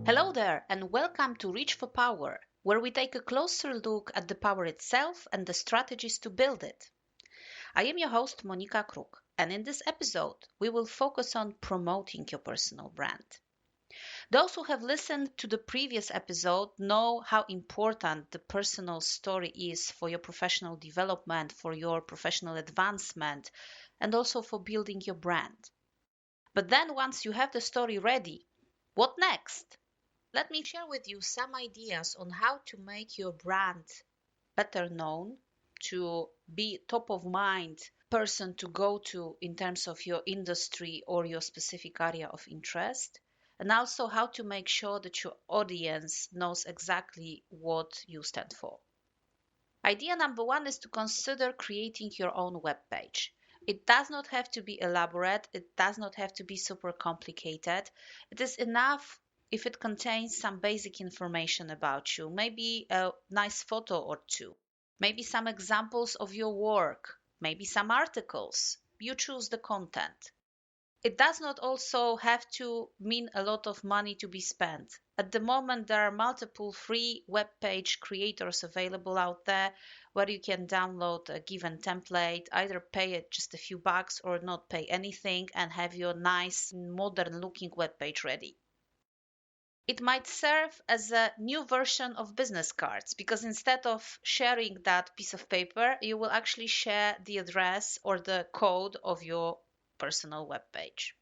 Hello there, and welcome to Reach for Power, where we take a closer look at the power itself and the strategies to build it. I am your host, Monika Kruk, and in this episode, we will focus on promoting your personal brand. Those who have listened to the previous episode know how important the personal story is for your professional development, for your professional advancement, and also for building your brand. But then, once you have the story ready, what next? Let me share with you some ideas on how to make your brand better known, to be top of mind person to go to in terms of your industry or your specific area of interest, and also how to make sure that your audience knows exactly what you stand for. Idea number one is to consider creating your own web page. It does not have to be elaborate, it does not have to be super complicated. It is enough if it contains some basic information about you, maybe a nice photo or two, maybe some examples of your work, maybe some articles. You choose the content. It does not also have to mean a lot of money to be spent. At the moment, there are multiple free web page creators available out there where you can download a given template, either pay it just a few bucks or not pay anything and have your nice modern looking web page ready. It might serve as a new version of business cards because instead of sharing that piece of paper, you will actually share the address or the code of your personal web page.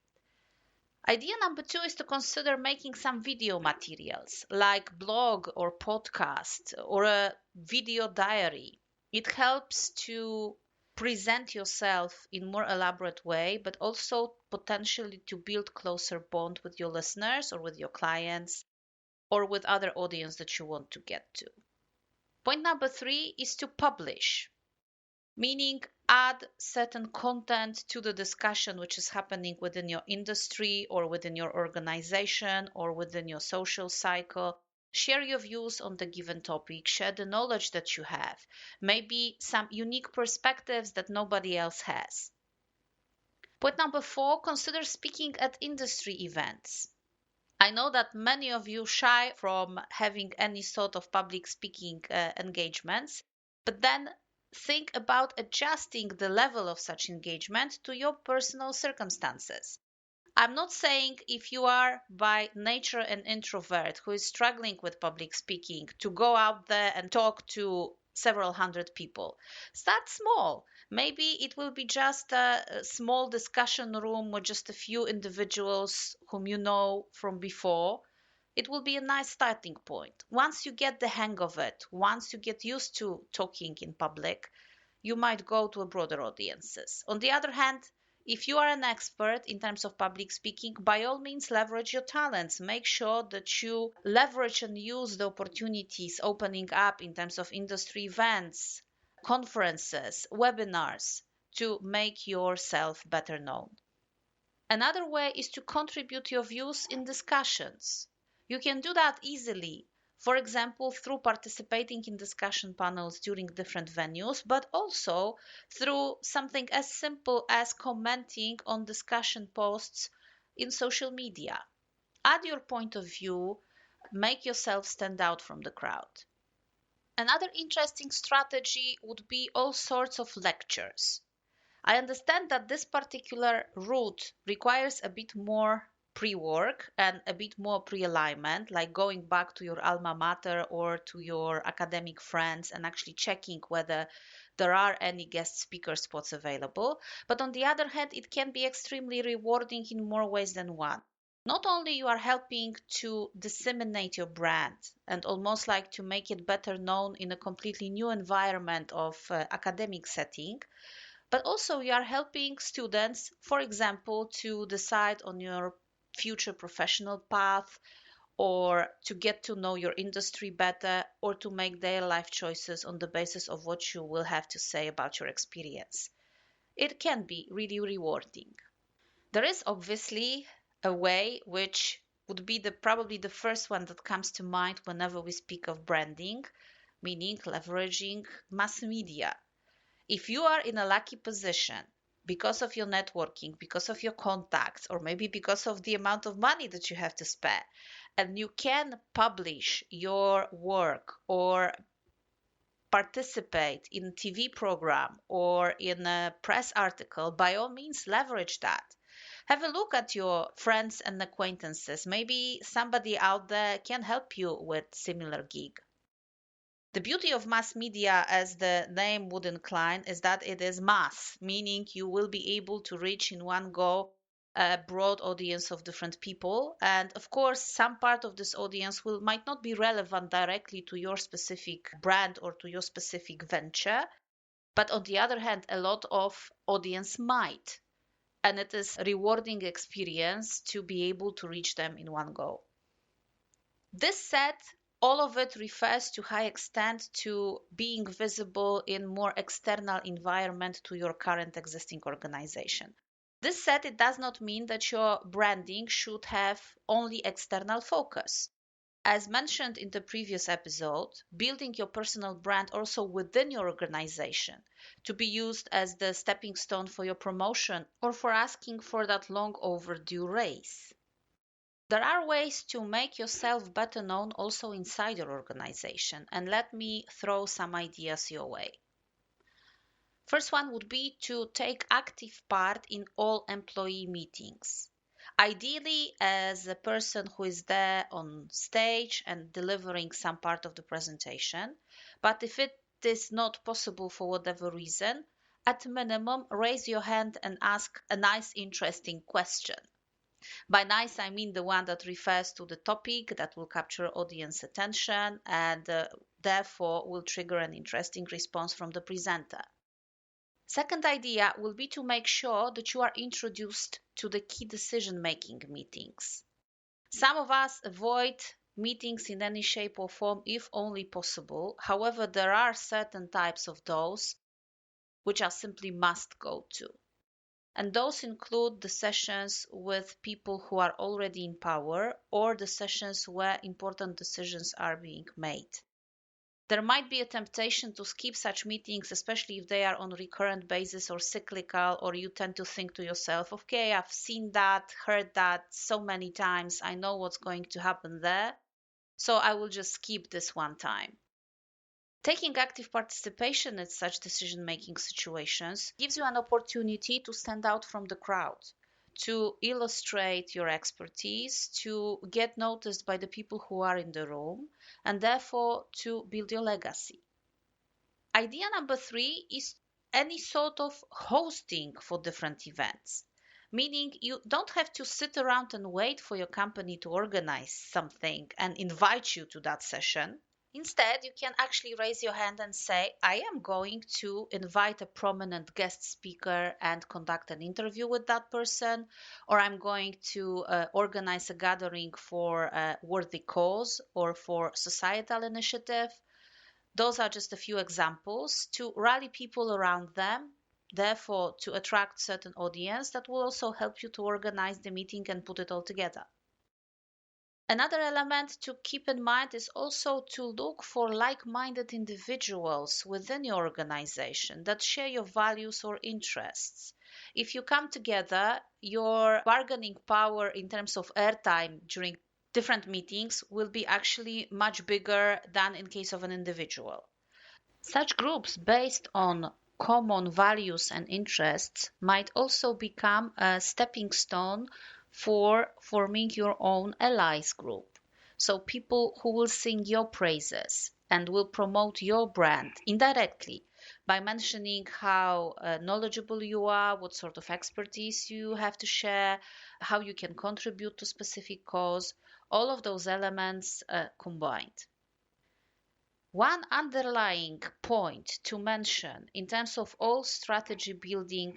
Idea number two is to consider making some video materials like blog or podcast or a video diary. It helps to present yourself in more elaborate way, but also potentially to build closer bond with your listeners or with your clients or with other audience that you want to get to. Point number three is to publish, meaning add certain content to the discussion which is happening within your industry or within your organization or within your social cycle. Share your views on the given topic, share the knowledge that you have, maybe some unique perspectives that nobody else has. Point number four, consider speaking at industry events. I know that many of you shy from having any sort of public speaking engagements, but then think about adjusting the level of such engagement to your personal circumstances. I'm not saying if you are by nature an introvert who is struggling with public speaking to go out there and talk to several hundred people. Start small. Maybe it will be just a small discussion room with just a few individuals whom you know from before. It will be a nice starting point. Once you get the hang of it, once you get used to talking in public, you might go to a broader audiences. On the other hand, if you are an expert in terms of public speaking, by all means leverage your talents. Make sure that you leverage and use the opportunities opening up in terms of industry events, conferences, webinars to make yourself better known. Another way is to contribute your views in discussions. You can do that easily, for example, through participating in discussion panels during different venues, but also through something as simple as commenting on discussion posts in social media. Add your point of view, make yourself stand out from the crowd. Another interesting strategy would be all sorts of lectures. I understand that this particular route requires a bit more pre-work and a bit more pre-alignment, like going back to your alma mater or to your academic friends and actually checking whether there are any guest speaker spots available. But on the other hand, it can be extremely rewarding in more ways than one. Not only you are helping to disseminate your brand and almost like to make it better known in a completely new environment of academic setting, but also you are helping students, for example, to decide on your future professional path or to get to know your industry better or to make their life choices on the basis of what you will have to say about your experience. It can be really rewarding. There is obviously a way which would be probably the first one that comes to mind whenever we speak of branding, meaning leveraging mass media. If you are in a lucky position because of your networking, because of your contacts, or maybe because of the amount of money that you have to spare, and you can publish your work or participate in TV program or in a press article, by all means leverage that. Have a look at your friends and acquaintances. Maybe somebody out there can help you with similar gig. The beauty of mass media, as the name would incline, is that it is mass, meaning you will be able to reach in one go a broad audience of different people. And of course, some part of this audience might not be relevant directly to your specific brand or to your specific venture. But on the other hand, a lot of audience might. And it is a rewarding experience to be able to reach them in one go. This said, all of it refers to high extent to being visible in more external environment to your current existing organization. This said, it does not mean that your branding should have only external focus. As mentioned in the previous episode, building your personal brand also within your organization to be used as the stepping stone for your promotion or for asking for that long overdue raise. There are ways to make yourself better known also inside your organization, and let me throw some ideas your way. First one would be to take active part in all employee meetings. Ideally, as a person who is there on stage and delivering some part of the presentation, but if it is not possible for whatever reason, at minimum, raise your hand and ask a nice, interesting question. By nice, I mean the one that refers to the topic that will capture audience attention and therefore will trigger an interesting response from the presenter. Second idea will be to make sure that you are introduced to the key decision-making meetings. Some of us avoid meetings in any shape or form if only possible. However, there are certain types of those which are simply must go to. And those include the sessions with people who are already in power or the sessions where important decisions are being made. There might be a temptation to skip such meetings, especially if they are on a recurrent basis or cyclical, or you tend to think to yourself, okay, I've seen that, heard that so many times, I know what's going to happen there, so I will just skip this one time. Taking active participation in such decision-making situations gives you an opportunity to stand out from the crowd, to illustrate your expertise, to get noticed by the people who are in the room, and therefore to build your legacy. Idea number 3 is any sort of hosting for different events, meaning you don't have to sit around and wait for your company to organize something and invite you to that session. Instead, you can actually raise your hand and say, I am going to invite a prominent guest speaker and conduct an interview with that person, or I'm going to organize a gathering for a worthy cause or for societal initiative. Those are just a few examples to rally people around them, therefore to attract certain audience that will also help you to organize the meeting and put it all together. Another element to keep in mind is also to look for like-minded individuals within your organization that share your values or interests. If you come together, your bargaining power in terms of airtime during different meetings will be actually much bigger than in case of an individual. Such groups based on common values and interests might also become a stepping stone for forming your own allies group. So people who will sing your praises and will promote your brand indirectly by mentioning how knowledgeable you are, what sort of expertise you have to share, how you can contribute to specific cause, all of those elements combined. One underlying point to mention in terms of all strategy building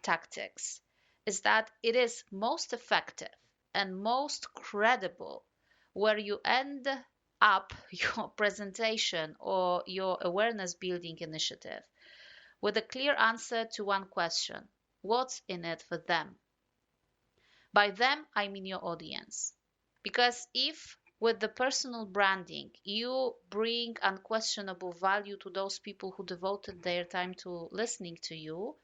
tactics is that it is most effective and most credible where you end up your presentation or your awareness building initiative with a clear answer to one question: what's in it for them? By them, I mean your audience. Because if with the personal branding you bring unquestionable value to those people who devoted their time to listening to you,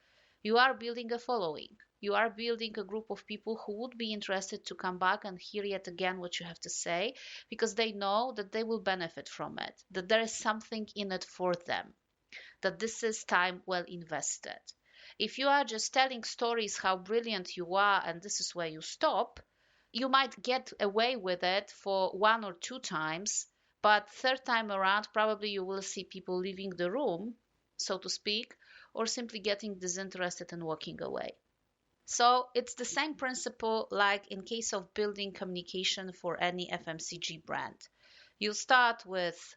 you are building a following. You are building a group of people who would be interested to come back and hear yet again what you have to say, because they know that they will benefit from it, that there is something in it for them, that this is time well invested. If you are just telling stories how brilliant you are and this is where you stop, you might get away with it for 1 or 2 times, but third time around, probably you will see people leaving the room, so to speak, or simply getting disinterested and walking away. So it's the same principle like in case of building communication for any FMCG brand. You start with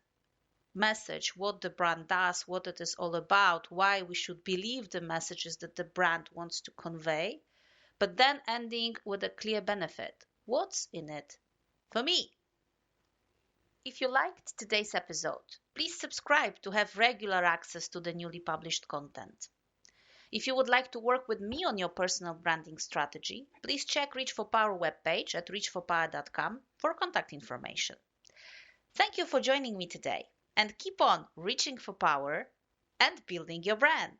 message, what the brand does, what it is all about, why we should believe the messages that the brand wants to convey, but then ending with a clear benefit. What's in it for me? If you liked today's episode, please subscribe to have regular access to the newly published content. If you would like to work with me on your personal branding strategy, please check Reach for Power webpage at reachforpower.com for contact information. Thank you for joining me today, and keep on reaching for power and building your brand.